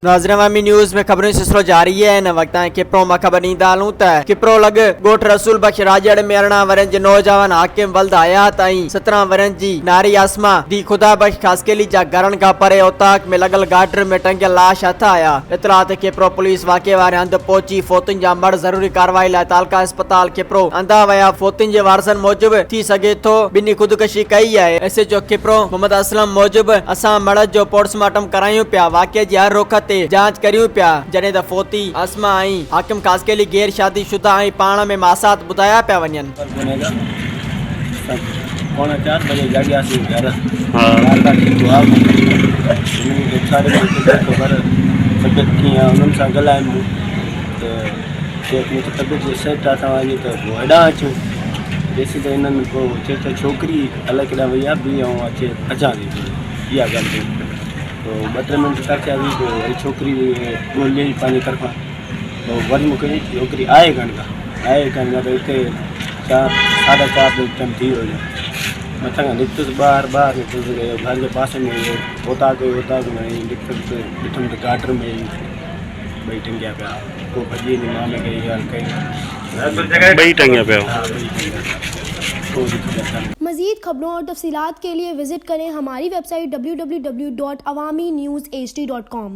नाज़रीन अवामी न्यूज़ में खबरों सिलसिलो जारी है। इन वक्त किप्रो में खबर ॾींदालूं त किप्रो लॻ ॻोठ रसूल बख्श राजड़ में 18 वरनि जे नौजवान हाकिम वल्द हयात ऐं 17 वरनि जी नारी आसमा दी खुदा बख्श खासकेली जा घरनि खां परे औताक में लॻल गाडर में टंगियल लाश हथ आया। इतला ते किप्रो पुलिस वाक़े वारे हंध पहुची फोतुनि जा मर्द ज़रूरी कार्रवाई लाइ तालका अस्पताल किप्रो अंदा विया। फोतुनि जे वारसनि मूजिब थी सघे थो ॿिन्ही ख़ुदकुशी कई है। एसएचओ किप्रो मोहम्मद असलम मूजिब असां मर्द जो पोस्टमार्टम करायूं पिया, वाक़े जी हर रुख ते जांच करियूं पिया, जॾहिं त फोती आसमा ऐं हाकिम खासकेली गैर शादी शुदा ऐं पाण में मासात ॿुधाया पिया वञनि। पौने 4 बजे जाॻियासीं घर तबियत कीअं आहे उन्हनि सां ॻाल्हायूं त मूंखे तबियत सेट आहे तव्हांजी त पोइ हेॾां अचूं। जेसीं त हिननि पोइ चए त छोकिरी अलाए केॾां वई आहे बि ऐं अचे अचां थी इहा ॻाल्हि पोइ 2-3 मिंट तकियासीं पोइ वरी छोकिरी ॻोल्हियईं पंहिंजे तरफ़ां पोइ वरी मूंखे छोकिरी आहे कान का त हिते 4:30 टाइम थी वियो। मथां निकितुसि ॿाहिरि निकितुसि घर जे पासे में ओताक में निकितुसि ॾिठुमि त गाडर में ॿई टंगिया पिया। पोइ भॼी वञी मां में कई ॻाल्हि कई ॿई टंगिया पिया। मज़ीद खबरों और तफसीलात के लिए विजिट करें हमारी वेबसाइट www.awamiNewsHD.com।